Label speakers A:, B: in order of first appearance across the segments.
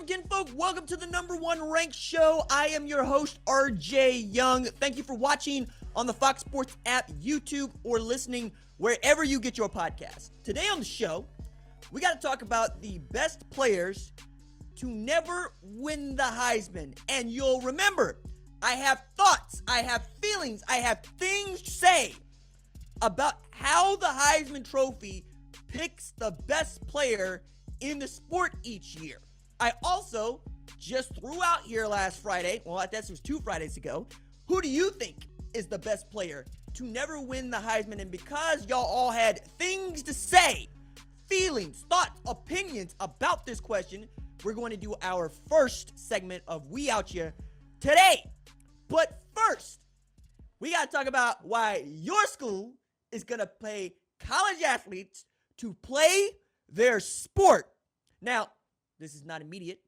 A: again, folks. Welcome to the #1 ranked show. I am your host, RJ Young. Thank you for watching on the Fox Sports app, YouTube, or listening wherever you get your podcasts. Today on the show, we got to talk about the best players to never win the Heisman. And you'll remember, I have thoughts, I have feelings, I have things to say about how the Heisman Trophy picks the best player in the sport each year. I also just threw out here last Friday, well, I guess it was 2 Fridays ago, who do you think is the best player to never win the Heisman? And because y'all all had things to say, feelings, thoughts, opinions about this question, we're going to do our first segment of We Outchea today. But first, we got to talk about why your school is going to pay college athletes to play their sport. Now, this is not immediate,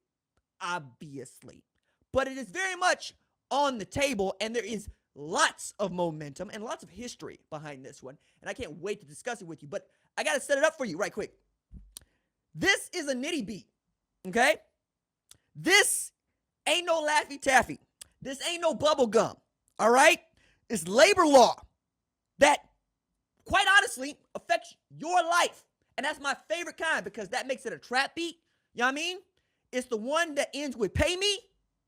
A: obviously, but it is very much on the table, and there is lots of momentum and lots of history behind this one, and I can't wait to discuss it with you, but I got to set it up for you right quick. This is a nitty beat, okay? This ain't no Laffy Taffy. This ain't no bubble gum, all right? It's labor law that, quite honestly, affects your life, and that's my favorite kind because that makes it a trap beat. You know what I mean? It's the one that ends with pay me.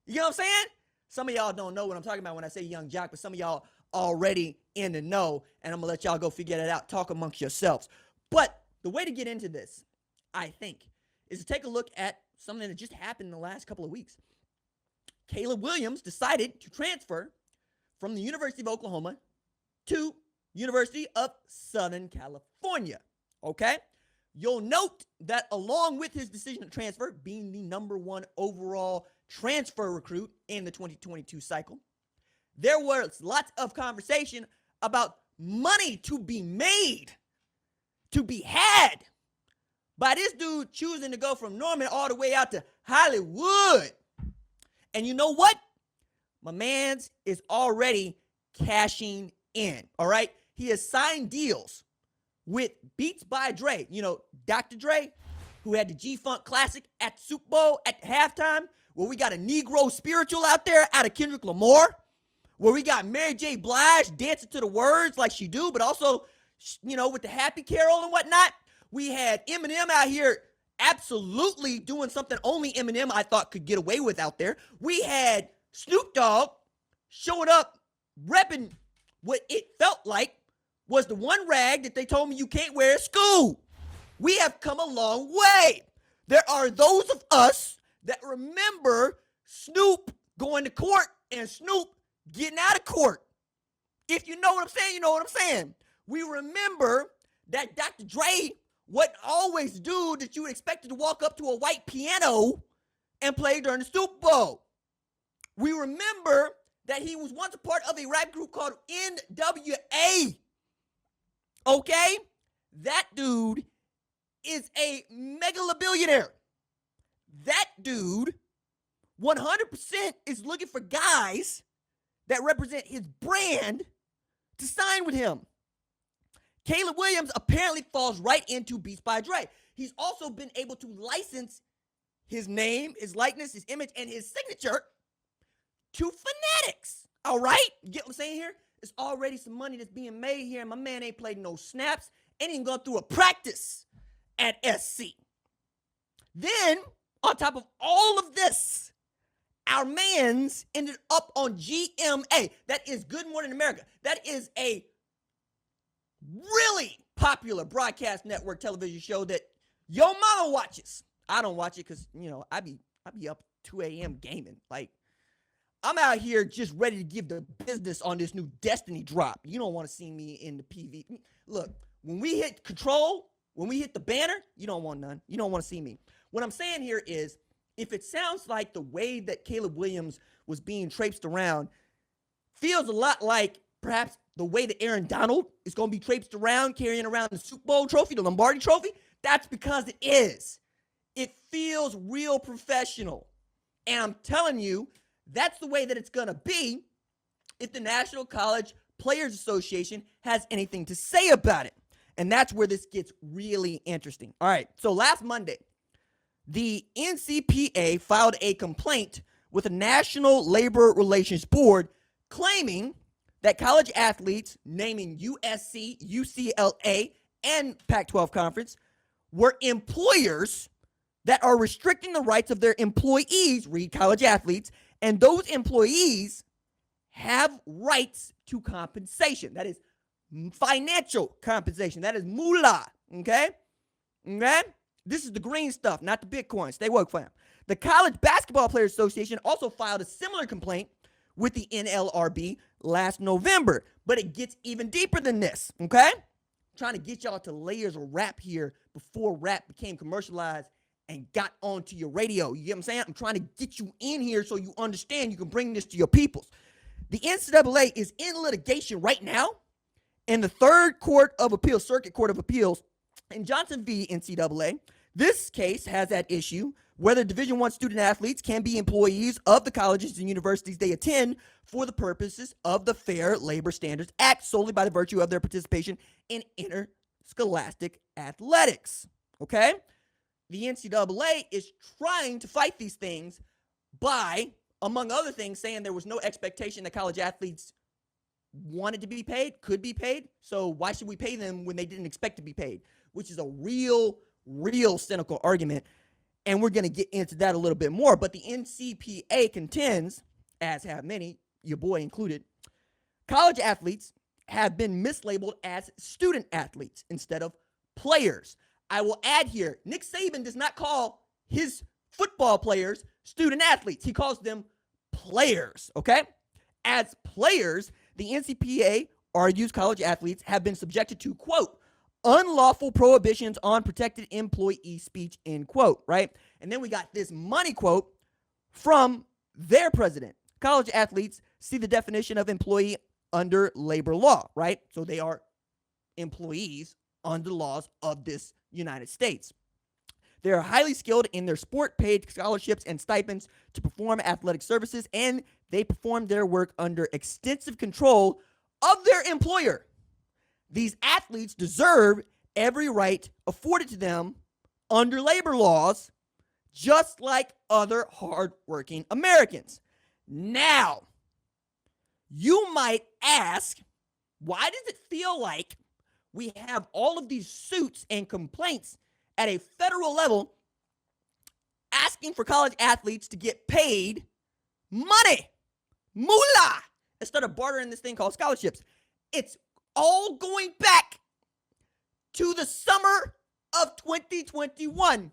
A: You know what I'm saying? Some of y'all don't know what I'm talking about when I say young jock, but some of y'all already in the know, and I'm going to let y'all go figure that out. Talk amongst yourselves. But the way to get into this, I think, is to take a look at something that just happened in the last couple of weeks. Caleb Williams decided to transfer from the University of Oklahoma to University of Southern California. Okay? You'll note that along with his decision to transfer, being the #1 overall transfer recruit in the 2022 cycle, there was lots of conversation about money to be made, to be had, by this dude choosing to go from Norman all the way out to Hollywood. And you know what? My man's is already cashing in, all right? He has signed deals with Beats by Dre, you know, Dr. Dre, who had the G-Funk Classic at the Super Bowl at halftime, where we got a Negro spiritual out there out of Kendrick Lamar, where we got Mary J. Blige dancing to the words like she do, but also, you know, with the Happy Carol and whatnot. We had Eminem out here absolutely doing something only Eminem I thought could get away with out there. We had Snoop Dogg showing up, repping what it felt like was the one rag that they told me you can't wear at school. We have come a long way. There are those of us that remember Snoop going to court and Snoop getting out of court. If you know what I'm saying, you know what I'm saying. We remember that Dr. Dre wasn't always the dude that you expected to walk up to a white piano and play during the Super Bowl. We remember that he was once a part of a rap group called NWA. Okay? That dude is a megalobillionaire. That dude 100% is looking for guys that represent his brand to sign with him. Caleb Williams apparently falls right into Beats by Dre. He's also been able to license his name, his likeness, his image, and his signature to Fanatics. All right? You get what I'm saying here? It's already some money that's being made here, and my man ain't played no snaps, ain't even gone through a practice at SC. Then, on top of all of this, our mans ended up on GMA. That is Good Morning America. That is a really popular broadcast network television show that your mama watches. I don't watch it because, you know, I be up 2 a.m. gaming. Like, I'm out here just ready to give the business on this new Destiny drop. You don't want to see me in the PV. Look, when we hit control, when we hit the banner, you don't want none. You don't want to see me. What I'm saying here is, if it sounds like the way that Caleb Williams was being traipsed around feels a lot like perhaps the way that Aaron Donald is going to be traipsed around, carrying around the Super Bowl trophy, the Lombardi trophy, that's because it is. It feels real professional. And I'm telling you, that's the way that it's going to be if the National College Players Association has anything to say about it. And that's where this gets really interesting. All right, so last Monday, the NCPA filed a complaint with the National Labor Relations Board claiming that college athletes, naming USC, UCLA, and Pac-12 Conference, were employers that are restricting the rights of their employees, read college athletes, and those employees have rights to compensation. That is financial compensation. That is moolah, okay? Okay? This is the green stuff, not the Bitcoin. Stay woke, fam. The College Basketball Players Association also filed a similar complaint with the NLRB last November, but it gets even deeper than this, okay? I'm trying to get y'all to layers of rap here before rap became commercialized and got onto your radio. You get what I'm saying? I'm trying to get you in here so you understand you can bring this to your peoples. The NCAA is in litigation right now in the Third Court of Appeals, Circuit Court of Appeals in Johnson v. NCAA. This case has at issue whether Division I student athletes can be employees of the colleges and universities they attend for the purposes of the Fair Labor Standards Act solely by the virtue of their participation in interscholastic athletics. Okay? The NCAA is trying to fight these things by, among other things, saying there was no expectation that college athletes wanted to be paid, could be paid. So why should we pay them when they didn't expect to be paid? Which is a real cynical argument. And we're going to get into that a little bit more. But the NCPA contends, as have many, your boy included, college athletes have been mislabeled as student athletes instead of players. I will add here, Nick Saban does not call his football players student athletes. He calls them players, okay? As players, the NCPA argues college athletes have been subjected to, quote, unlawful prohibitions on protected employee speech, end quote, right? And then we got this money quote from their president. College athletes see the definition of employee under labor law, right? So they are employees under laws of this United States. They are highly skilled in their sport, paid scholarships and stipends to perform athletic services, and they perform their work under extensive control of their employer. These athletes deserve every right afforded to them under labor laws, just like other hardworking Americans. Now, you might ask, why does it feel like we have all of these suits and complaints at a federal level asking for college athletes to get paid money, moolah, instead of bartering this thing called scholarships? It's all going back to the summer of 2021.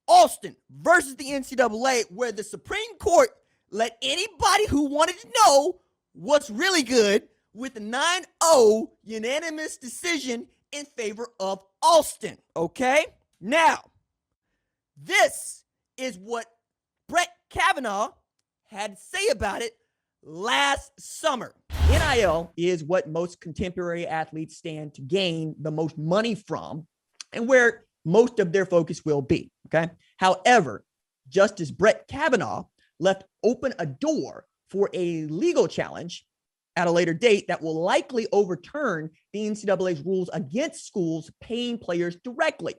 A: Austin versus the NCAA, where the Supreme Court let anybody who wanted to know what's really good with a 9-0 unanimous decision in favor of Austin, okay? Now, this is what Brett Kavanaugh had to say about it last summer. NIL is what most contemporary athletes stand to gain the most money from and where most of their focus will be, okay? However, Justice Brett Kavanaugh left open a door for a legal challenge at a later date that will likely overturn the NCAA's rules against schools paying players directly.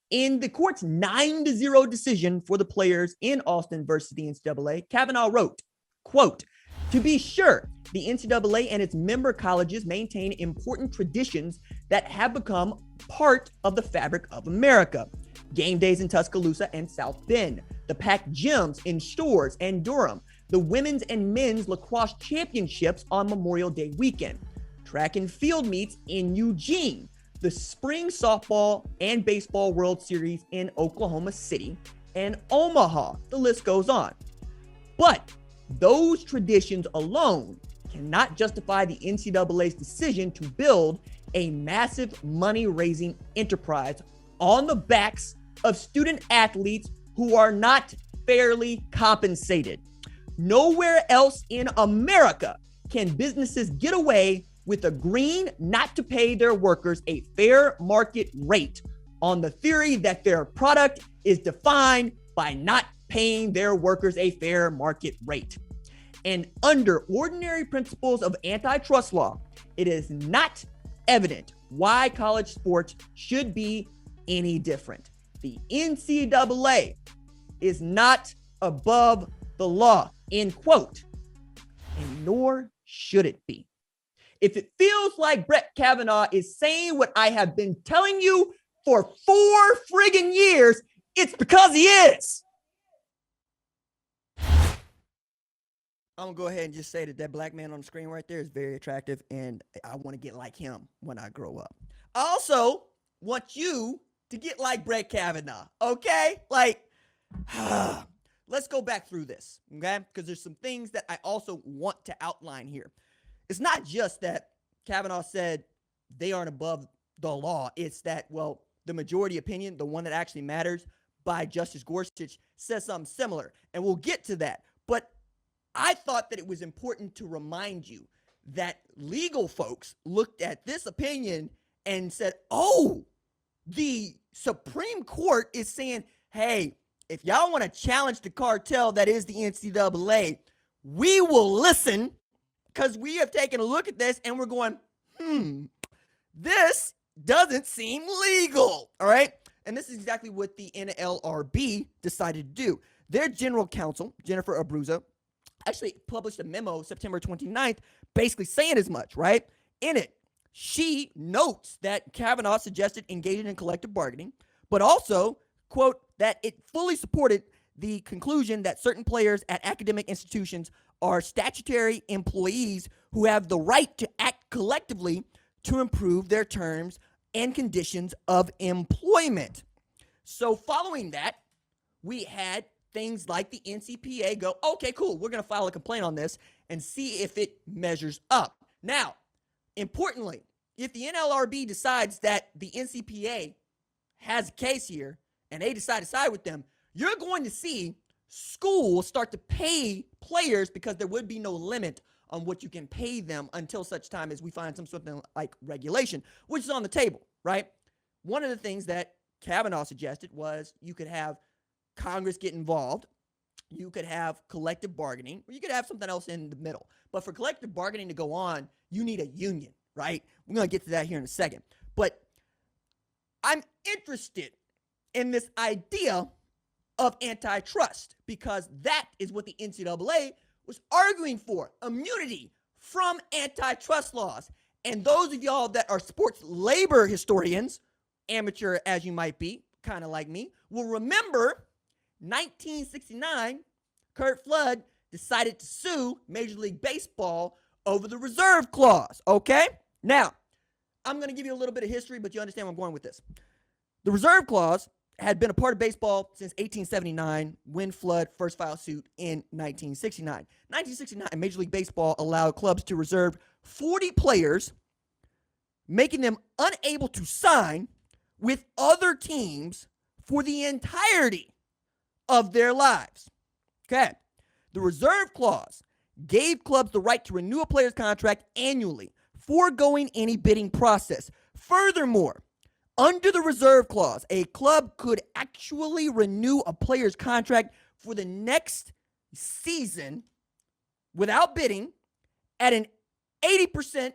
A: In the court's 9-0 decision for the players in Austin versus the NCAA, Kavanaugh wrote, quote, to be sure, the NCAA and its member colleges maintain important traditions that have become part of the fabric of America. Game days in Tuscaloosa and South Bend, the packed gyms in Storrs and Durham, the women's and men's lacrosse championships on Memorial Day weekend, track and field meets in Eugene, the spring softball and baseball World Series in Oklahoma City and Omaha. The list goes on. But those traditions alone cannot justify the NCAA's decision to build a massive money-raising enterprise on the backs of student athletes who are not fairly compensated. Nowhere else in America can businesses get away with agreeing not to pay their workers a fair market rate on the theory that their product is defined by not paying their workers a fair market rate. And under ordinary principles of antitrust law, it is not evident why college sports should be any different. The NCAA is not above the law, end quote. And nor should it be. If it feels like Brett Kavanaugh is saying what I have been telling you for 4 friggin' years, it's because he is. I'm going to go ahead and just say that black man on the screen right there is very attractive, and I want to get like him when I grow up. I also want you to get like Brett Kavanaugh, okay? Like, let's go back through this, okay? Because there's some things that I also want to outline here. It's not just that Kavanaugh said they aren't above the law. It's that, well, the majority opinion, the one that actually matters, by Justice Gorsuch, says something similar. And we'll get to that. But I thought that it was important to remind you that legal folks looked at this opinion and said, oh, the Supreme Court is saying, hey, if y'all want to challenge the cartel that is the NCAA, we will listen, because we have taken a look at this and we're going, this doesn't seem legal, all right? And this is exactly what the NLRB decided to do. Their general counsel, Jennifer Abruzzo, actually published a memo September 29th basically saying as much, right? In it, she notes that Kavanaugh suggested engaging in collective bargaining, but also, quote, that it fully supported the conclusion that certain players at academic institutions are statutory employees who have the right to act collectively to improve their terms and conditions of employment. So following that, we had things like the NCPA go, okay, cool, we're going to file a complaint on this and see if it measures up. Now, importantly, if the NLRB decides that the NCPA has a case here and they decide to side with them, you're going to see schools start to pay players because there would be no limit on what you can pay them until such time as we find something like regulation, which is on the table, right? One of the things that Kavanaugh suggested was you could have Congress get involved, you could have collective bargaining, or you could have something else in the middle. But for collective bargaining to go on, you need a union, right? We're going to get to that here in a second. But I'm interested in this idea of antitrust because that is what the NCAA was arguing for, immunity from antitrust laws. And those of y'all that are sports labor historians, amateur as you might be, kind of like me, will remember 1969, Curt Flood decided to sue Major League Baseball over the reserve clause, okay? Now, I'm going to give you a little bit of history, but you understand where I'm going with this. The reserve clause had been a part of baseball since 1879 when Flood first filed suit in 1969. 1969, Major League Baseball allowed clubs to reserve 40 players, making them unable to sign with other teams for the entirety of their lives. Okay. The reserve clause gave clubs the right to renew a player's contract annually, foregoing any bidding process. Furthermore, under the reserve clause, a club could actually renew a player's contract for the next season without bidding at an 80%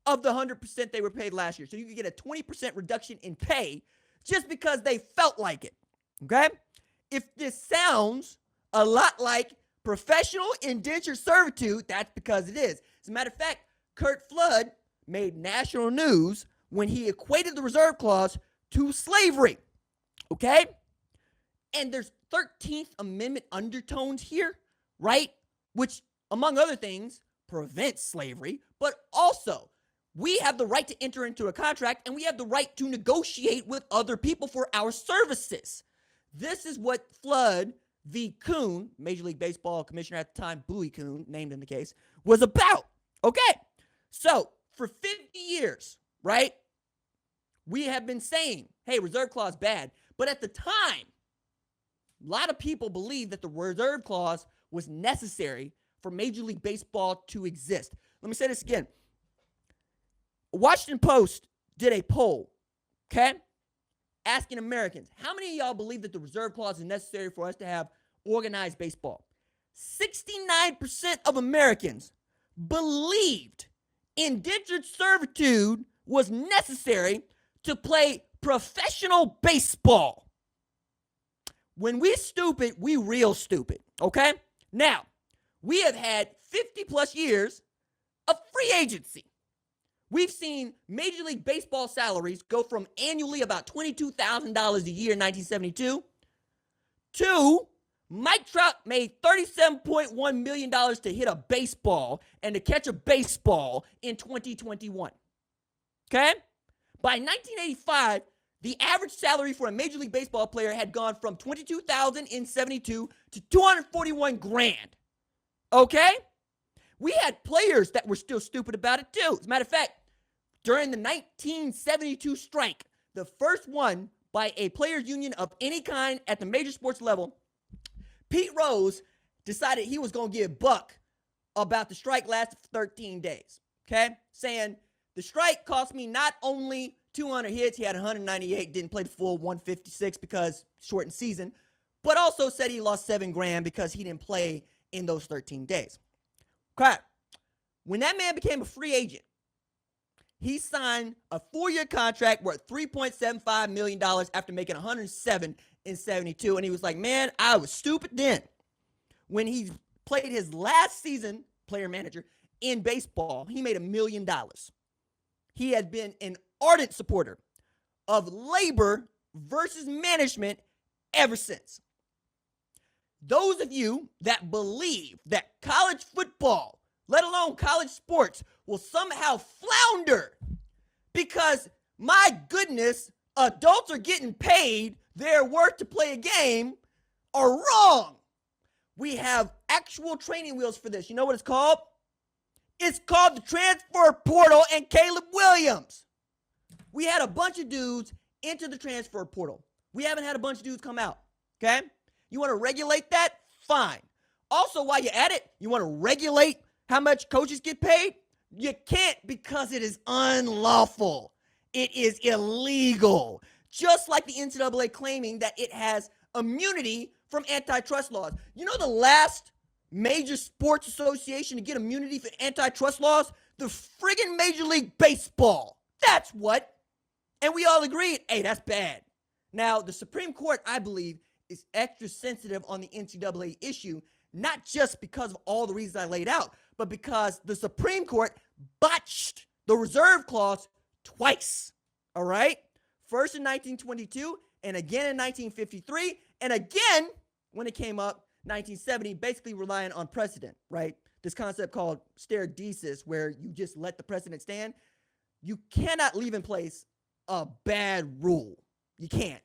A: of the 100% they were paid last year. So you could get a 20% reduction in pay just because they felt like it. Okay? If this sounds a lot like professional indentured servitude, that's because it is. As a matter of fact, Curt Flood made national news when he equated the reserve clause to slavery. Okay? And there's 13th Amendment undertones here, right? Which, among other things, prevents slavery, but also we have the right to enter into a contract and we have the right to negotiate with other people for our services. This is what Flood v. Kuhn, Major League Baseball commissioner at the time, Bowie Kuhn, named in the case, was about. Okay, so for 50 years, right, we have been saying, hey, reserve clause bad. But at the time, a lot of people believed that the reserve clause was necessary for Major League Baseball to exist. Let me say this again. Washington Post did a poll, okay, asking Americans, how many of y'all believe that the reserve clause is necessary for us to have organized baseball? 69% of Americans believed indentured servitude was necessary to play professional baseball. When we stupid, we real stupid, okay? Now, we have had 50 plus years of free agency. We've seen Major League Baseball salaries go from annually about $22,000 a year in 1972 to Mike Trout made $37.1 million to hit a baseball and to catch a baseball in 2021. Okay? By 1985, the average salary for a Major League Baseball player had gone from $22,000 in 72 to $241,000. Okay? We had players that were still stupid about it too. As a matter of fact, during the 1972 strike, the first one by a players' union of any kind at the major sports level, Pete Rose decided he was going to give buck about the strike lasted for 13 days, okay? Saying, the strike cost me not only 200 hits, he had 198, didn't play the full 156 because shortened season, but also said he lost $7,000 because he didn't play in those 13 days. Okay, when that man became a free agent, he signed a 4-year contract worth $3.75 million after making 107 in 72. And he was like, man, I was stupid then. When he played his last season, player manager, in baseball, he made $1 million. He has been an ardent supporter of labor versus management ever since. Those of you that believe that college football, let alone college sports, will somehow flounder because, my goodness, adults are getting paid their worth to play a game are wrong. We have actual training wheels for this. You know what it's called? It's called the transfer portal and Caleb Williams. We had a bunch of dudes enter the transfer portal. We haven't had a bunch of dudes come out, okay? You want to regulate that? Fine. Also, while you're at it, you want to regulate how much coaches get paid? You can't because it is unlawful. It is illegal. Just like the NCAA claiming that it has immunity from antitrust laws. You know the last major sports association to get immunity for antitrust laws? The friggin' Major League Baseball. That's what. And we all agreed, hey, that's bad. Now, the Supreme Court, I believe, is extra sensitive on the NCAA issue, not just because of all the reasons I laid out, but because the Supreme Court botched the reserve clause twice, all right? First in 1922, and again in 1953, and again when it came up, 1970, basically relying on precedent, right? This concept called stare decisis, where you just let the precedent stand. You cannot leave in place a bad rule. You can't,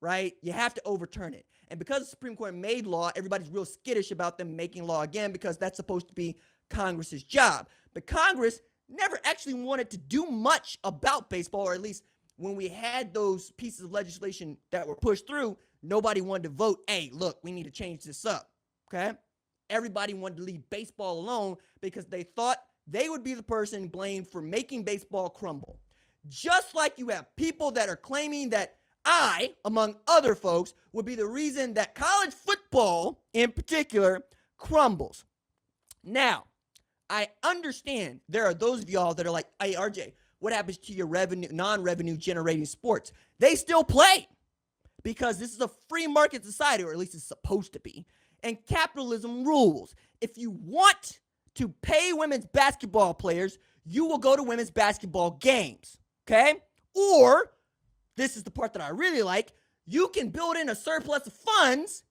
A: right? You have to overturn it. And because the Supreme Court made law, everybody's real skittish about them making law again because that's supposed to be Congress's job. But Congress never actually wanted to do much about baseball, or at least when we had those pieces of legislation that were pushed through, nobody wanted to vote, hey, look, we need to change this up, okay? Everybody wanted to leave baseball alone because they thought they would be the person blamed for making baseball crumble. Just like you have people that are claiming that I, among other folks, would be the reason that college football, in particular, crumbles. Now, I understand there are those of y'all that are like, hey, RJ, what happens to your non-revenue generating sports? They still play because this is a free market society, or at least it's supposed to be, and capitalism rules. If you want to pay women's basketball players, you will go to women's basketball games, okay? Or, this is the part that I really like, you can build in a surplus of funds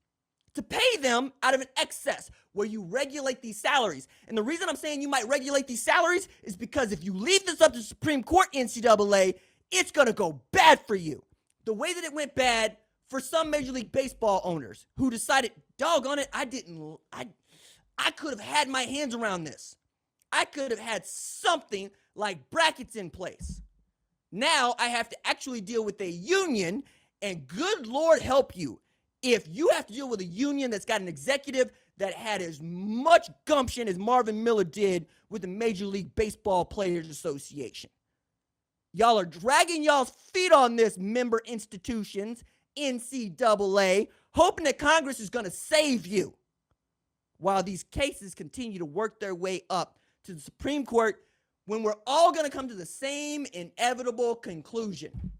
A: to pay them out of an excess where you regulate these salaries. And the reason I'm saying you might regulate these salaries is because if you leave this up to the Supreme Court, NCAA, it's going to go bad for you. The way that it went bad for some Major League Baseball owners who decided, doggone it, I could have had my hands around this. I could have had something like brackets in place. Now I have to actually deal with a union, and good Lord help you if you have to deal with a union that's got an executive that had as much gumption as Marvin Miller did with the Major League Baseball Players Association. Y'all are dragging y'all's feet on this, member institutions, NCAA, hoping that Congress is going to save you while these cases continue to work their way up to the Supreme Court when we're all going to come to the same inevitable conclusion.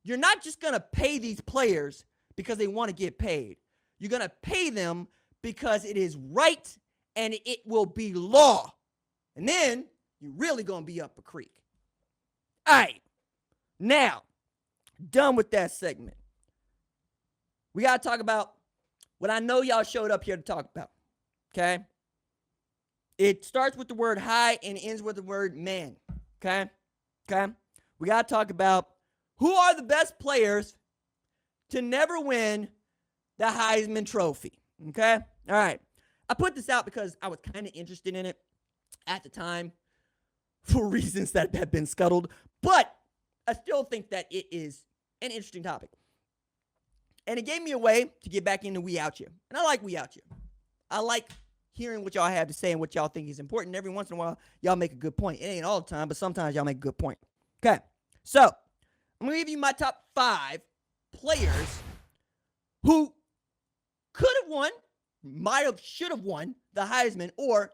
A: You're not just going to pay these players because they want to get paid. You're going to pay them because it is right and it will be law. And then you're really going to be up a creek. All right. Now, done with that segment. We got to talk about what I know y'all showed up here to talk about. Okay? It starts with the word high and ends with the word man. Okay? Okay? We got to talk about who are the best players to never win the Heisman Trophy. Okay? All right. I put this out because I was kind of interested in it at the time for reasons that have been scuttled, but I still think that it is an interesting topic. And it gave me a way to get back into We Outchea. And I like We Outchea. I like hearing what y'all have to say and what y'all think is important. Every once in a while, y'all make a good point. It ain't all the time, but sometimes y'all make a good point. Okay, so I'm going to give you my top 5 players who could have won, should have won the Heisman, or,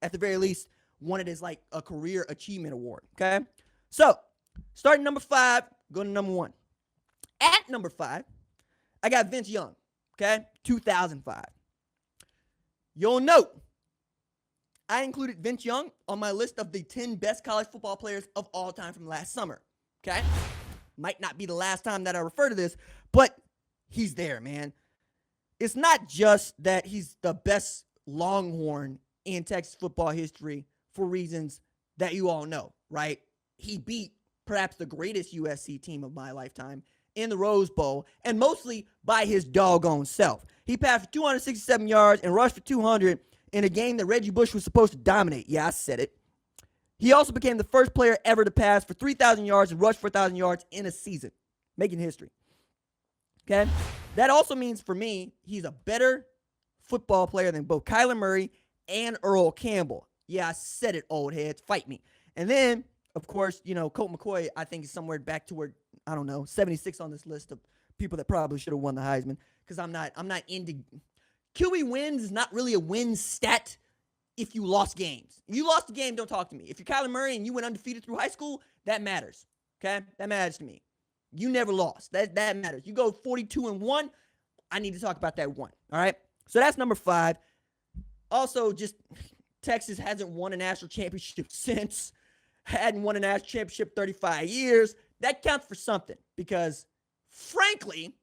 A: at the very least, won it as like a career achievement award. Okay, so starting number 5, going to number 1. At number 5, I got Vince Young, okay, 2005. You'll note, I included Vince Young on my list of the 10 best college football players of all time from last summer, okay? Might not be the last time that I refer to this, but he's there, man. It's not just that he's the best Longhorn in Texas football history for reasons that you all know, right? He beat perhaps the greatest USC team of my lifetime in the Rose Bowl, and mostly by his doggone self. He passed for 267 yards and rushed for 200 in a game that Reggie Bush was supposed to dominate. Yeah, I said it. He also became the first player ever to pass for 3,000 yards and rush for 1,000 yards in a season, making history. Okay? That also means, for me, he's a better football player than both Kyler Murray and Earl Campbell. Yeah, I said it, old heads. Fight me. And then, of course, Colt McCoy, I think, is somewhere back toward, 76 on this list of people that probably should have won the Heisman, because I'm not into QB wins is not really a win stat if you lost games. If you lost the game, don't talk to me. If you're Kyler Murray and you went undefeated through high school, that matters. Okay? That matters to me. You never lost. That matters. You go 42-1, I need to talk about that one. All right? So that's number 5. Also, just Texas hasn't won a national championship since. Hadn't won a national championship 35 years. That counts for something because, frankly,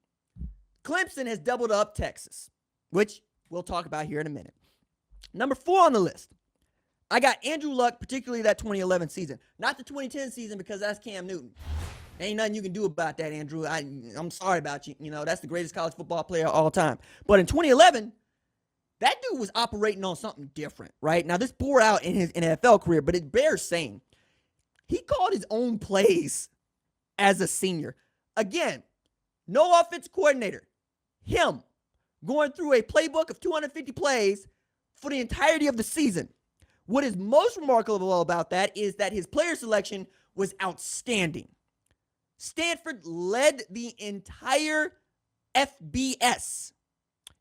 A: Clemson has doubled up Texas, which we'll talk about here in a minute. Number 4 on the list, I got Andrew Luck, particularly that 2011 season. Not the 2010 season because that's Cam Newton. Ain't nothing you can do about that, Andrew. I'm sorry about you. That's the greatest college football player of all time. But in 2011, that dude was operating on something different, right? Now, this bore out in his NFL career, but it bears saying. He called his own plays as a senior. Again, no offense coordinator. Him going through a playbook of 250 plays for the entirety of the season. What is most remarkable about that is that his player selection was outstanding. Stanford led the entire FBS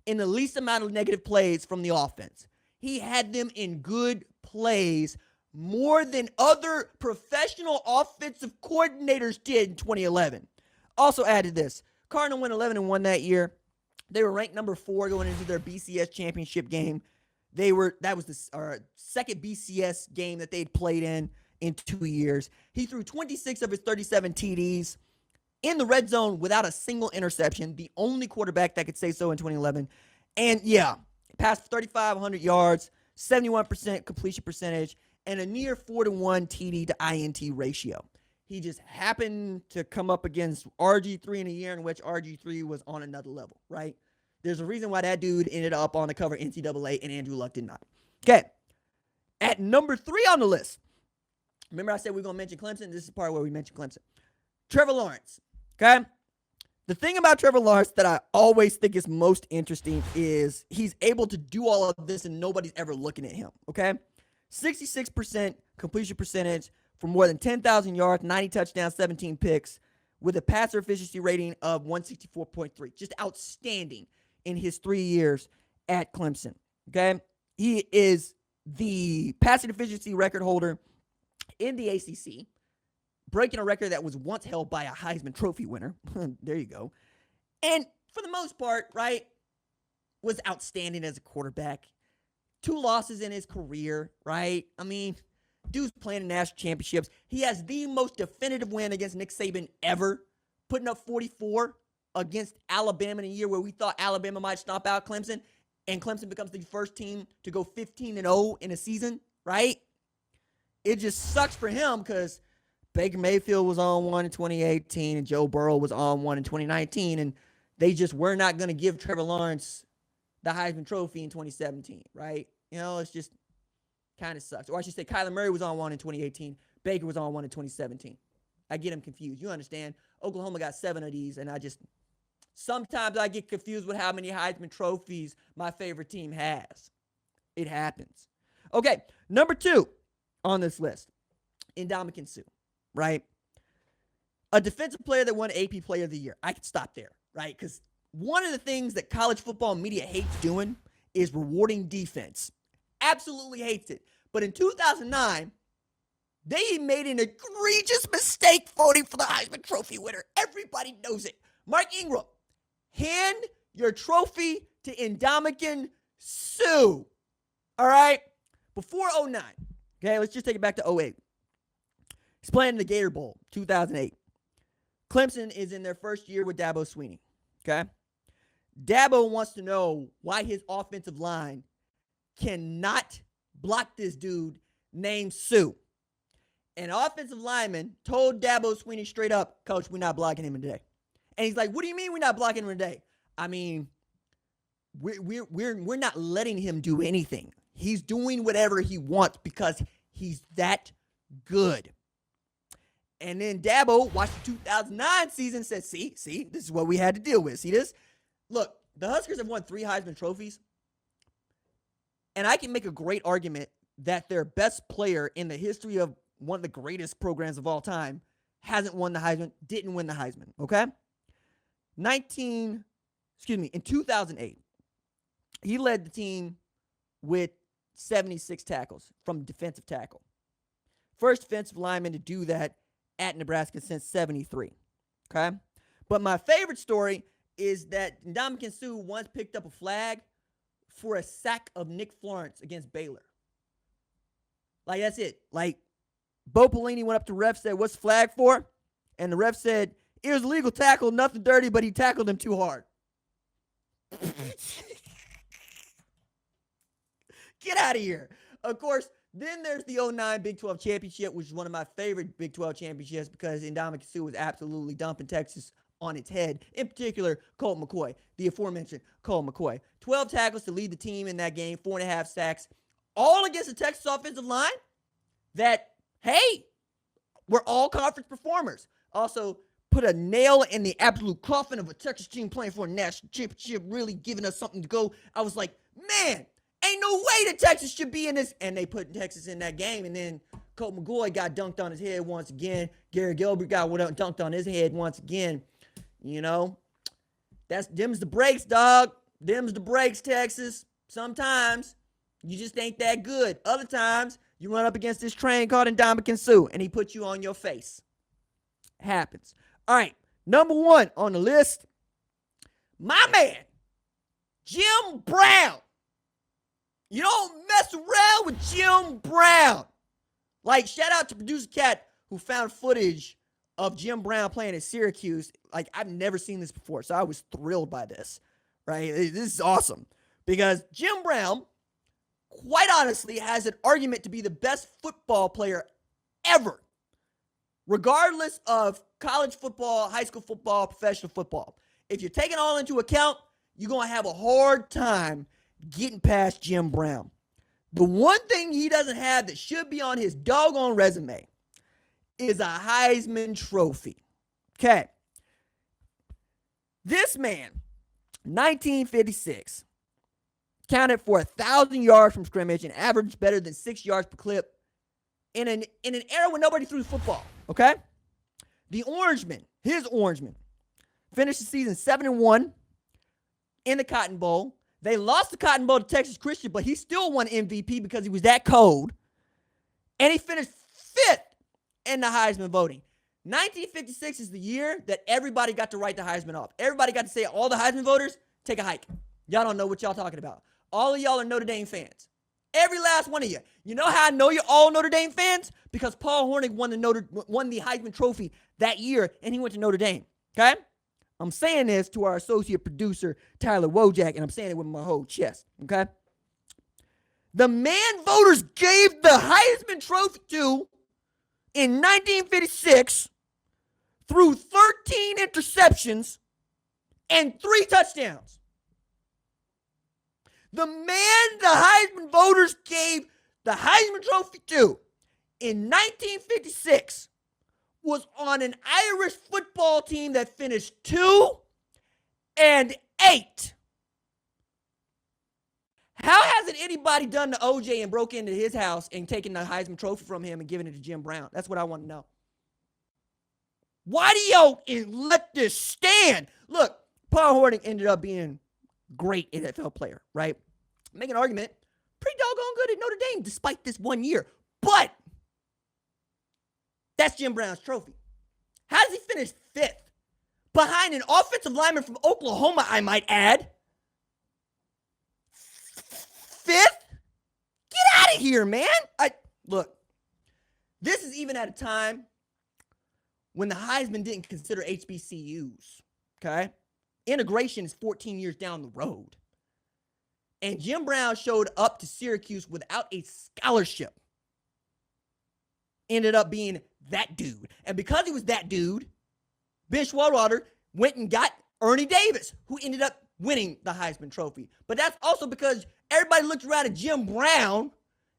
A: in the least amount of negative plays from the offense. He had them in good plays more than other professional offensive coordinators did in 2011. Also added this. Cardinal went 11-1 that year. They were ranked number 4 going into their BCS championship game. That was the second BCS game that they'd played in 2 years. He threw 26 of his 37 TDs in the red zone without a single interception, the only quarterback that could say so in 2011. And yeah, passed for 3,500 yards, 71% completion percentage, and a near 4-to-1 TD to INT ratio. He just happened to come up against RG3 in a year in which RG3 was on another level, right? There's a reason why that dude ended up on the cover of NCAA and Andrew Luck did not. Okay. At number 3 on the list, remember I said we are going to mention Clemson? This is the part where we mention Clemson. Trevor Lawrence, okay? The thing about Trevor Lawrence that I always think is most interesting is he's able to do all of this and nobody's ever looking at him, okay? 66% completion percentage for more than 10,000 yards, 90 touchdowns, 17 picks, with a passer efficiency rating of 164.3. Just outstanding in his 3 years at Clemson, okay? He is the passing efficiency record holder in the ACC, breaking a record that was once held by a Heisman Trophy winner. There you go. And for the most part, right, was outstanding as a quarterback. 2 losses in his career, right? I mean, dude's playing in national championships. He has the most definitive win against Nick Saban ever, putting up 44 against Alabama in a year where we thought Alabama might stomp out Clemson, and Clemson becomes the first team to go 15-0 in a season, right? It just sucks for him because Baker Mayfield was on one in 2018 and Joe Burrow was on one in 2019, and they just were not going to give Trevor Lawrence the Heisman Trophy in 2017, right? You know, it's just kind of sucks. Or I should say Kyler Murray was on one in 2018. Baker was on one in 2017. I get him confused. You understand? Oklahoma got 7 of these, and sometimes I get confused with how many Heisman trophies my favorite team has. It happens. Okay, number 2 on this list, Ndamukong Suh, right? A defensive player that won AP Player of the Year. I could stop there, right? Because one of the things that college football media hates doing is rewarding defense. Absolutely hates it. But in 2009, they made an egregious mistake voting for the Heisman Trophy winner. Everybody knows it. Mark Ingram, hand your trophy to Ndamukong Suh. All right? Before 09. Okay, let's just take it back to 08. He's playing in the Gator Bowl, 2008. Clemson is in their first year with Dabo Swinney. Okay? Dabo wants to know why his offensive line cannot block this dude named Suh. An offensive lineman told Dabo Swinney straight up, Coach, we're not blocking him today. And he's like, what do you mean we're not blocking him today? I mean, we're not letting him do anything. He's doing whatever he wants because he's that good. And then Dabo watched the 2009 season and said, see, this is what we had to deal with. See this? Look, the Huskers have won 3 Heisman trophies. And I can make a great argument that their best player in the history of one of the greatest programs of all time hasn't won the Heisman, didn't win the Heisman, okay? In 2008, he led the team with 76 tackles from defensive tackle. First defensive lineman to do that at Nebraska since 73, okay? But my favorite story is that Ndamukong Suh once picked up a flag for a sack of Nick Florence against Baylor. Like, that's it. Like, Bo Pelini went up to ref, said, what's the flag for? And the ref said, it was a legal tackle, nothing dirty, but he tackled him too hard. Get out of here. Of course, then there's the 2009 Big 12 championship, which is one of my favorite Big 12 championships because Ndamukong Suh was absolutely dumping Texas on its head. In particular, Colt McCoy, the aforementioned Colt McCoy. 12 tackles to lead the team in that game, 4.5 sacks, all against the Texas offensive line that, hey, we're all conference performers. Also, put a nail in the absolute coffin of a Texas team playing for a national championship, really giving us something to go. I was like, man, ain't no way that Texas should be in this. And they put Texas in that game. And then Colt McCoy got dunked on his head once again. Gary Gilbert got dunked on his head once again. You know, them's the breaks, dog. Them's the breaks, Texas. Sometimes you just ain't that good. Other times you run up against this train called Ndamukong Suh, and he puts you on your face. Happens. All right, number 1 on the list, my man, Jim Brown. You don't mess around with Jim Brown. Like, shout out to producer Cat who found footage of Jim Brown playing at Syracuse. Like, I've never seen this before, so I was thrilled by this, right? This is awesome because Jim Brown, quite honestly, has an argument to be the best football player ever, regardless of college football, high school football, professional football. If you're taking all into account, you're going to have a hard time getting past Jim Brown. The one thing he doesn't have that should be on his doggone resume is a Heisman Trophy. Okay. This man, 1956, counted for 1,000 yards from scrimmage and averaged better than 6 yards per clip in an era when nobody threw the football. Okay? The Orangeman, his Orangeman, finished the season 7-1 in the Cotton Bowl. They lost the Cotton Bowl to Texas Christian, but he still won MVP because he was that cold. And he finished 5th in the Heisman voting. 1956 is the year that everybody got to write the Heisman off. Everybody got to say, all the Heisman voters, take a hike. Y'all don't know what y'all talking about. All of y'all are Notre Dame fans. Every last one of you. You know how I know you're all Notre Dame fans? Because Paul Hornung won the Heisman Trophy that year, and he went to Notre Dame. Okay? I'm saying this to our associate producer, Tyler Wojak, and I'm saying it with my whole chest. Okay? The man voters gave the Heisman Trophy to in 1956 threw 13 interceptions and 3 touchdowns. The man the Heisman voters gave the Heisman Trophy to in 1956 was on an Irish football team that finished 2-8. How hasn't anybody done to OJ and broke into his house and taken the Heisman Trophy from him and given it to Jim Brown? That's what I want to know. Why do y'all let this stand? Look, Paul Hornung ended up being great NFL player, right? Make an argument, pretty doggone good at Notre Dame despite this 1 year. But that's Jim Brown's trophy. How does he finish 5th? Behind an offensive lineman from Oklahoma, I might add. 5th? Get out of here, man. Look, this is even at a time when the Heisman didn't consider HBCUs, okay? Integration is 14 years down the road. And Jim Brown showed up to Syracuse without a scholarship. Ended up being that dude. And because he was that dude, Ben Schwartwater went and got Ernie Davis, who ended up winning the Heisman Trophy. But that's also because everybody looked around at Jim Brown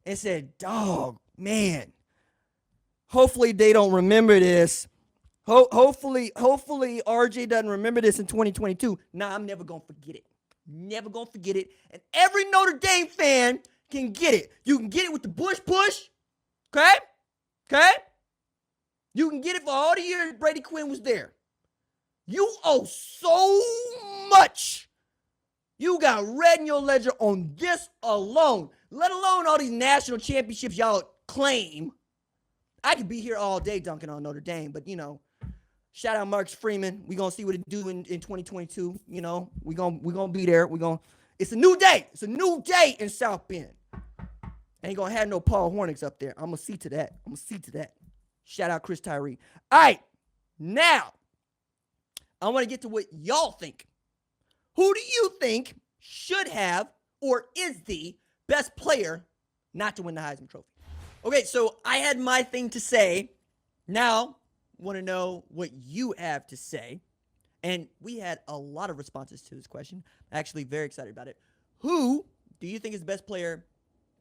A: and said, dog, man, hopefully they don't remember this. Hopefully RJ doesn't remember this in 2022. Nah, I'm never going to forget it. Never going to forget it. And every Notre Dame fan can get it. You can get it with the Bush push. Okay? Okay? You can get it for all the years Brady Quinn was there. You owe so much. You got red in your ledger on this alone, let alone all these national championships y'all claim. I could be here all day dunking on Notre Dame, but, you know, shout out Marcus Freeman. We're going to see what it do in 2022. You know, we're gonna be there. It's a new day. It's a new day in South Bend. Ain't going to have no Paul Hornung's up there. I'm going to see to that. Shout out Chris Tyree. All right, now, I want to get to what y'all think. Who do you think should have or is the best player not to win the Heisman Trophy? Okay, so I had my thing to say. Now, want to know what you have to say. And we had a lot of responses to this question. Actually, very excited about it. Who do you think is the best player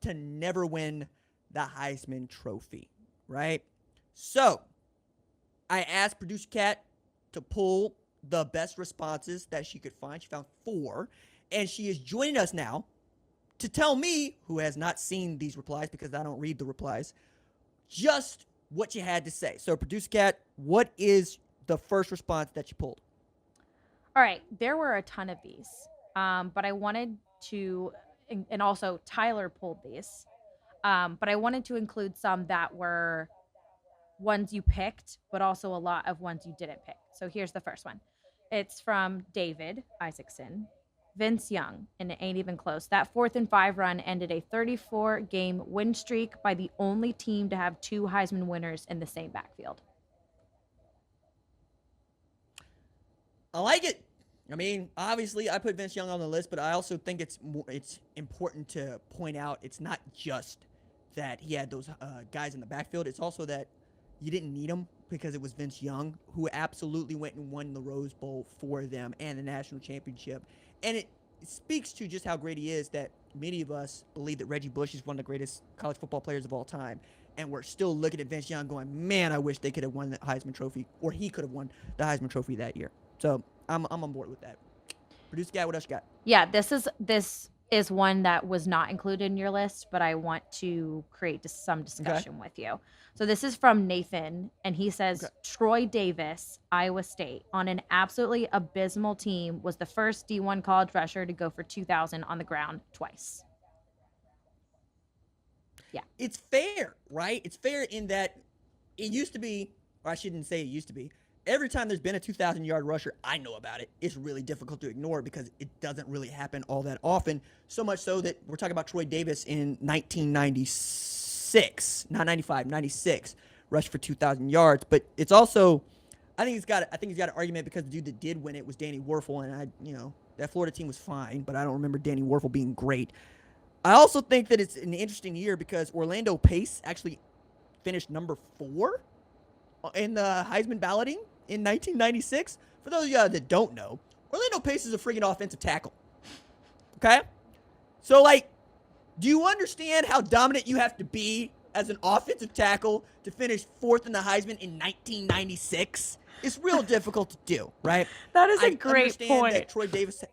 A: to never win the Heisman Trophy? Right? So, I asked Producer Kat to pull the best responses that she could find. She found 4. And she is joining us now to tell me, who has not seen these replies because I don't read the replies, just what you had to say. So, Producer Kat, what is the first response that you pulled?
B: All right. There were a ton of these, but I wanted to, and also Tyler pulled these, but I wanted to include some that were ones you picked, but also a lot of ones you didn't pick. So here's the first one. It's from David Isaacson. Vince Young, and it ain't even close. That 4th and 5 run ended a 34-game win streak by the only team to have 2 Heisman winners in the same backfield.
A: I like it. I mean, obviously, I put Vince Young on the list, but I also think it's important to point out it's not just that he had those guys in the backfield. It's also that you didn't need him because it was Vince Young who absolutely went and won the Rose Bowl for them and the national championship. And it speaks to just how great he is that many of us believe that Reggie Bush is one of the greatest college football players of all time. And we're still looking at Vince Young going, man, I wish they could have won the Heisman Trophy, or he could have won the Heisman Trophy that year. So I'm on board with that. Producer guy, what else you got?
B: Yeah, this is one that was not included in your list, but I want to create some discussion with you. So this is from Nathan, and he says, Troy Davis, Iowa State, on an absolutely abysmal team, was the first D1 college rusher to go for 2,000 on the ground twice. Yeah.
A: It's fair, right? It's fair in that it used to be or I shouldn't say it used to be. Every time there's been a 2,000-yard rusher, I know about it. It's really difficult to ignore because it doesn't really happen all that often. So much so that we're talking about Troy Davis in 1996, not 95, 96, rushed for 2,000 yards. But it's also, I think he's got an argument because the dude that did win it was Danny Werfel, and that Florida team was fine, but I don't remember Danny Werfel being great. I also think that it's an interesting year because Orlando Pace actually finished number 4 in the Heisman balloting in 1996. For those of you that don't know, Orlando Pace is a freaking offensive tackle. Okay? So, do you understand how dominant you have to be as an offensive tackle to finish 4th in the Heisman in 1996? It's real difficult to do, right?
B: That is a great point.
A: That Troy Davis,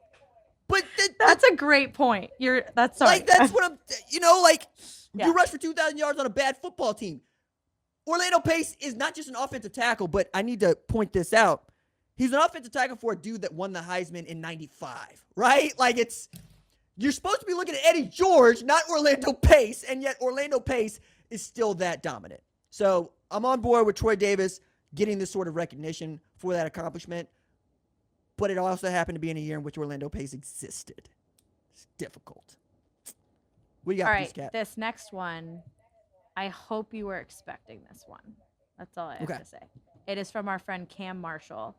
A: but
B: that's a great point. That's sorry.
A: That's what I'm. You rush for 2,000 yards on a bad football team. Orlando Pace is not just an offensive tackle, but I need to point this out. He's an offensive tackle for a dude that won the Heisman in 95, right? You're supposed to be looking at Eddie George, not Orlando Pace, and yet Orlando Pace is still that dominant. So I'm on board with Troy Davis getting this sort of recognition for that accomplishment, but it also happened to be in a year in which Orlando Pace existed. It's difficult. What do you got,
B: all right,
A: Cat?
B: this next one, I hope you were expecting this one. That's all I have to say. It is from our friend Cam Marshall.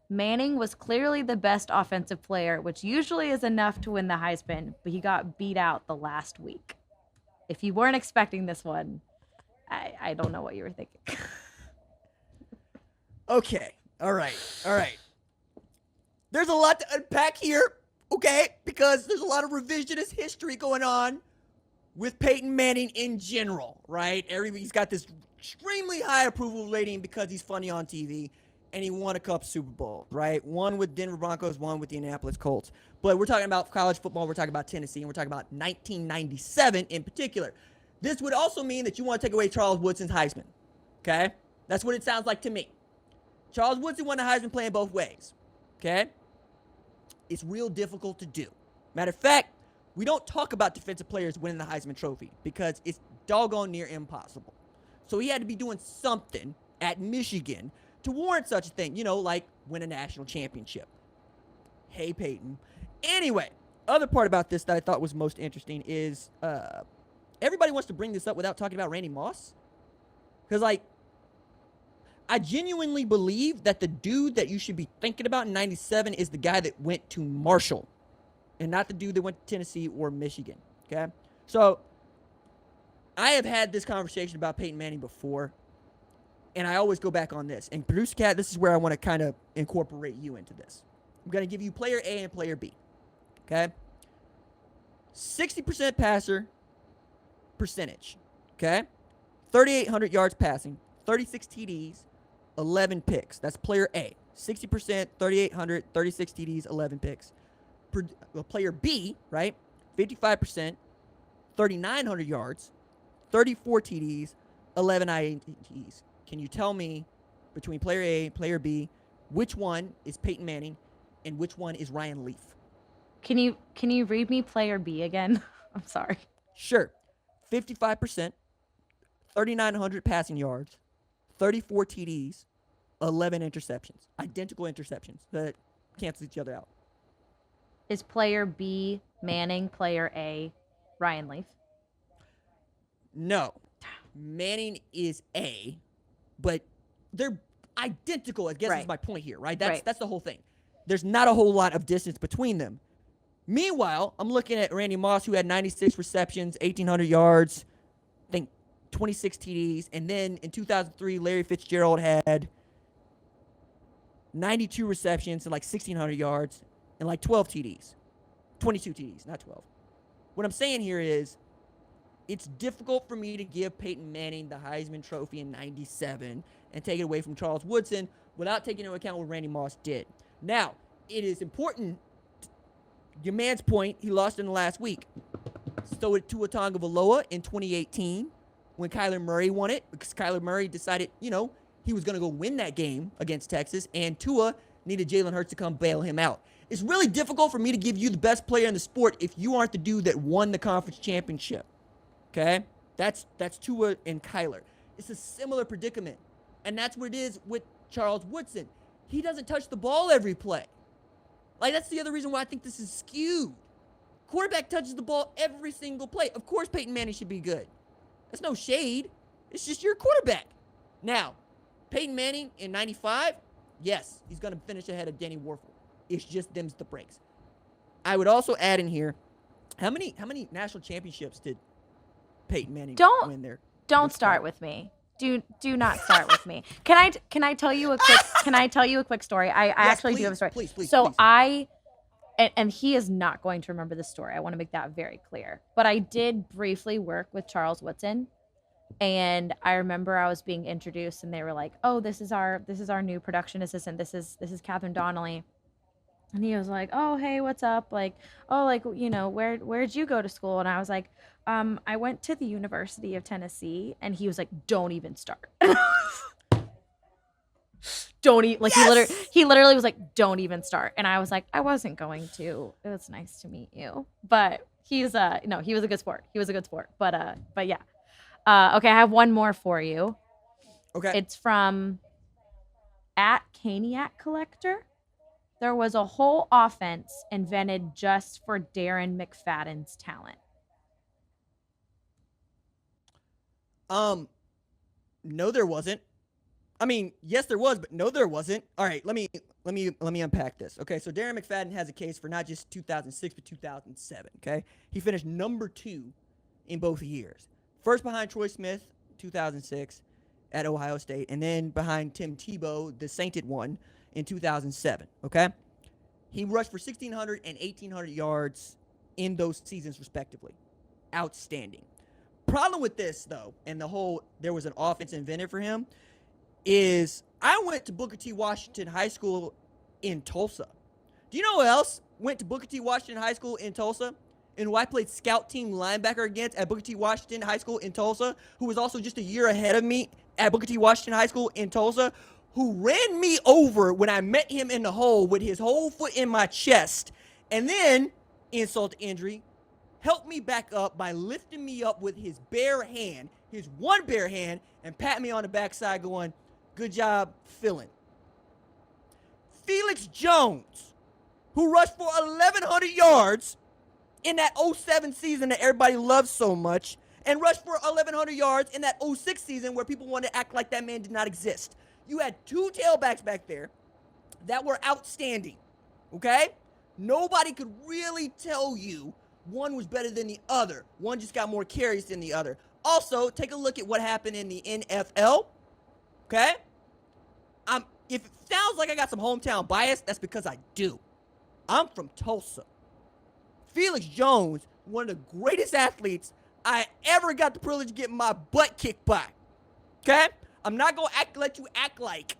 B: Manning was clearly the best offensive player, which usually is enough to win the Heisman, but he got beat out the last week. If you weren't expecting this one, I don't know what you were thinking.
A: Okay. All right. There's a lot to unpack here, okay? Because there's a lot of revisionist history going on with Peyton Manning in general, right? Everybody's got this extremely high approval rating because he's funny on TV, and he won a couple Super Bowls, right? One with Denver Broncos, one with the Indianapolis Colts. But we're talking about college football, we're talking about Tennessee, and we're talking about 1997 in particular. This would also mean that you want to take away Charles Woodson's Heisman, okay? That's what it sounds like to me. Charles Woodson won the Heisman playing both ways, okay? It's real difficult to do. Matter of fact, we don't talk about defensive players winning the Heisman Trophy because it's doggone near impossible. So he had to be doing something at Michigan to warrant such a thing, like win a national championship. Hey, Peyton. Anyway, other part about this that I thought was most interesting is everybody wants to bring this up without talking about Randy Moss. Because, I genuinely believe that the dude that you should be thinking about in 97 is the guy that went to Marshall and not the dude that went to Tennessee or Michigan, okay? So, I have had this conversation about Peyton Manning before, and I always go back on this. And Producer Cat, this is where I want to kind of incorporate you into this. I'm going to give you player A and player B, okay? 60% passer percentage, okay? 3,800 yards passing, 36 TDs, 11 picks. That's player A. 60%, 3,800, 36 TDs, 11 picks. Player B, right? 55%, 3,900 yards, 34 TDs, 11 INTs. Can you tell me between player A and player B which one is Peyton Manning and which one is Ryan Leaf?
B: Can you read me player B again? I'm sorry.
A: Sure. 55%, 3,900 passing yards, 34 TDs, 11 interceptions. Identical interceptions that cancel each other out.
B: Is player B Manning, player A Ryan Leaf?
A: No. Manning is A, but they're identical, I guess is my point here, right? That's the whole thing. There's not a whole lot of distance between them. Meanwhile, I'm looking at Randy Moss, who had 96 receptions, 1,800 yards, I think 26 TDs, and then in 2003, Larry Fitzgerald had 92 receptions and 1,600 yards and 12 TDs. 22 TDs, not 12. What I'm saying here is it's difficult for me to give Peyton Manning the Heisman Trophy in 97 and take it away from Charles Woodson without taking into account what Randy Moss did. Now, it is important, your man's point, he lost in the last week. So did Tua Tagovailoa in 2018 when Kyler Murray won it because Kyler Murray decided, he was going to go win that game against Texas, and Tua needed Jalen Hurts to come bail him out. It's really difficult for me to give you the best player in the sport if you aren't the dude that won the conference championship. Okay? That's Tua and Kyler. It's a similar predicament. And that's what it is with Charles Woodson. He doesn't touch the ball every play. Like, that's the other reason why I think this is skewed. Quarterback touches the ball every single play. Of course Peyton Manning should be good. That's no shade. It's just your quarterback. Now, Peyton Manning in 95, yes, he's going to finish ahead of Danny Warfel. It's just them's the breaks. I would also add in here, how many national championships did Peyton Manning win there?
B: Don't start with me. Do not start with me. Can I tell you a quick story? I actually do have a story.
A: Please.
B: And he is not going to remember this story. I want to make that very clear. But I did briefly work with Charles Woodson, and I remember I was being introduced, and they were like, "Oh, this is our new production assistant. This is Catherine Donnelly." And he was like, "Oh, hey, what's up? Like, oh, like, you know, where'd you go to school?" And I was like, I went to the University of Tennessee." And he was like, "Don't even start." He literally was like, "Don't even start." And I was like, "I wasn't going to. It was nice to meet you." But he's no, he was a good sport. But yeah. Okay, I have one more for you.
A: Okay.
B: It's from @Caniac Collector. There was a whole offense invented just for Darren McFadden's talent.
A: No, there wasn't. I mean, yes, there was, but no, there wasn't. All right, let me unpack this. Okay, so Darren McFadden has a case for not just 2006 but 2007. Okay, he finished number 2 in both years. First behind Troy Smith, 2006 at Ohio State, and then behind Tim Tebow, the sainted one, in 2007. Okay, he rushed for 1,600 and 1,800 yards in those seasons respectively. Outstanding. Problem with this though, and there was an offense invented for him, is I went to Booker T. Washington High School in Tulsa. Do you know who else went to Booker T. Washington High School in Tulsa? And who I played scout team linebacker against at Booker T. Washington High School in Tulsa, who was also just a year ahead of me at Booker T. Washington High School in Tulsa, who ran me over when I met him in the hole with his whole foot in my chest, and then, insult to injury, helped me back up by lifting me up with his one bare hand, and pat me on the backside going, "Good job, filling." Felix Jones, who rushed for 1,100 yards in that 07 season that everybody loves so much, and rushed for 1,100 yards in that 06 season where people wanted to act like that man did not exist. You had 2 tailbacks back there that were outstanding, okay? Nobody could really tell you one was better than the other. One just got more carries than the other. Also, take a look at what happened in the NFL, okay? If it sounds like I got some hometown bias, that's because I do. I'm from Tulsa. Felix Jones, one of the greatest athletes I ever got the privilege of getting my butt kicked by, okay? I'm not going to let you act like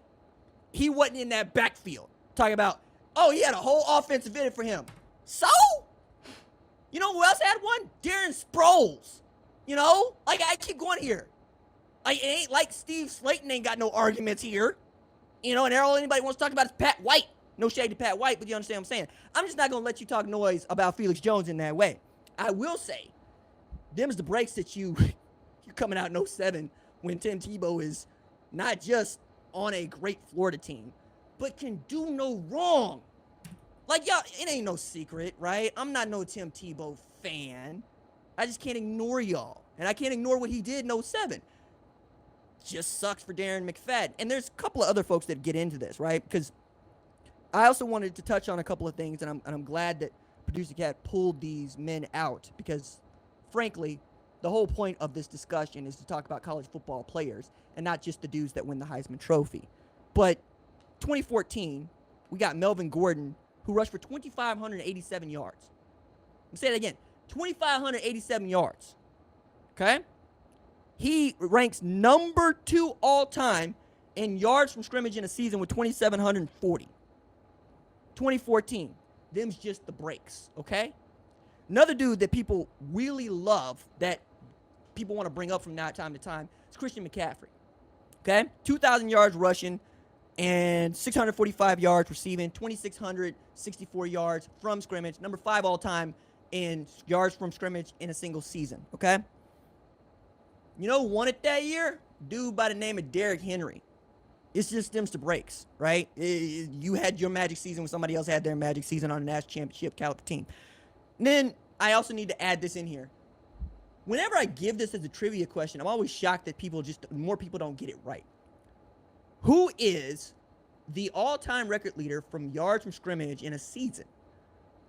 A: he wasn't in that backfield. Talking about, oh, he had a whole offense invented for him. So? You know who else had one? Darren Sproles. You know? Like, I keep going here. Like, it ain't like Steve Slayton ain't got no arguments here. You know, and all anybody wants to talk about is Pat White. No shade to Pat White, but you understand what I'm saying. I'm just not going to let you talk noise about Felix Jones in that way. I will say, them's the breaks that you're coming out in 07 when Tim Tebow is not just on a great Florida team, but can do no wrong. Like, y'all, it ain't no secret, right? I'm not no Tim Tebow fan. I just can't ignore y'all. And I can't ignore what he did in 07. Just sucks for Darren McFadden. And there's a couple of other folks that get into this, right? Because I also wanted to touch on a couple of things, and I'm glad that Producer Cat pulled these men out because, frankly, the whole point of this discussion is to talk about college football players and not just the dudes that win the Heisman Trophy. But 2014, we got Melvin Gordon, who rushed for 2,587 yards. Let me say that again, 2,587 yards, okay? He ranks number 2 all-time in yards from scrimmage in a season with 2,740. 2014, them's just the breaks, okay? Another dude that people really love that people want to bring up from time to time is Christian McCaffrey, okay? 2,000 yards rushing and 645 yards receiving, 2,664 yards from scrimmage, number 5 all-time in yards from scrimmage in a single season, okay? You know who won it that year? Dude by the name of Derrick Henry. It's just stems to breaks, right? You had your magic season when somebody else had their magic season on a national championship caliber team. And then I also need to add this in here. Whenever I give this as a trivia question, I'm always shocked that more people don't get it right. Who is the all-time record leader from yards from scrimmage in a season?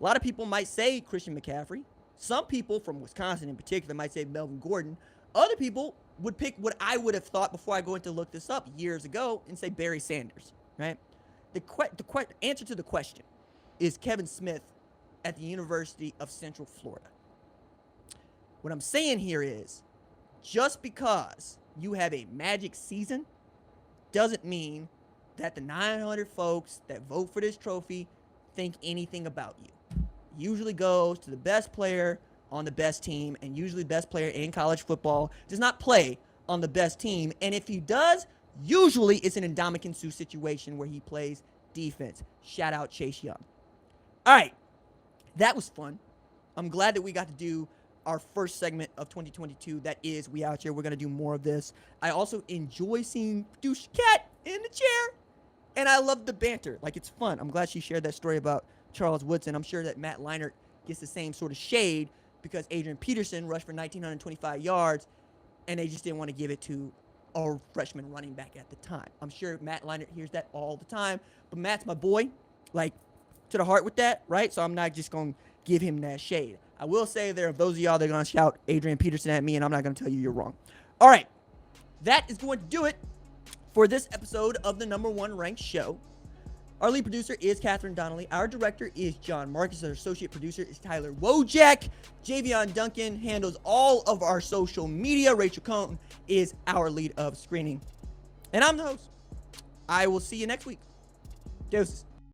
A: A lot of people might say Christian McCaffrey. Some people from Wisconsin in particular might say Melvin Gordon. Other people would pick what I would have thought before I go in to look this up years ago and say Barry Sanders, right? The answer to the question is Kevin Smith at the University of Central Florida. What I'm saying here is, just because you have a magic season doesn't mean that the 900 folks that vote for this trophy think anything about you. It usually goes to the best player on the best team, and usually the best player in college football does not play on the best team. And if he does, usually it's an Ndamukong Suh situation where he plays defense. Shout out Chase Young. All right, that was fun. I'm glad that we got to do our first segment of 2022. That is We Out Here. We're going to do more of this. I also enjoy seeing Douche Cat in the chair, and I love the banter. Like, it's fun. I'm glad she shared that story about Charles Woodson. I'm sure that Matt Leinart gets the same sort of shade because Adrian Peterson rushed for 1,925 yards, and they just didn't want to give it to a freshman running back at the time. I'm sure Matt Leinart hears that all the time, but Matt's my boy, like, to the heart with that, right? So I'm not just going to give him that shade. I will say there are those of y'all that are going to shout Adrian Peterson at me, and I'm not going to tell you you're wrong. All right, that is going to do it for this episode of the number one ranked show. Our lead producer is Catherine Donnelly. Our director is John Marcus. Our associate producer is Tyler Wojak. Javion Duncan handles all of our social media. Rachel Cohn is our lead of screening. And I'm the host. I will see you next week. Deuces.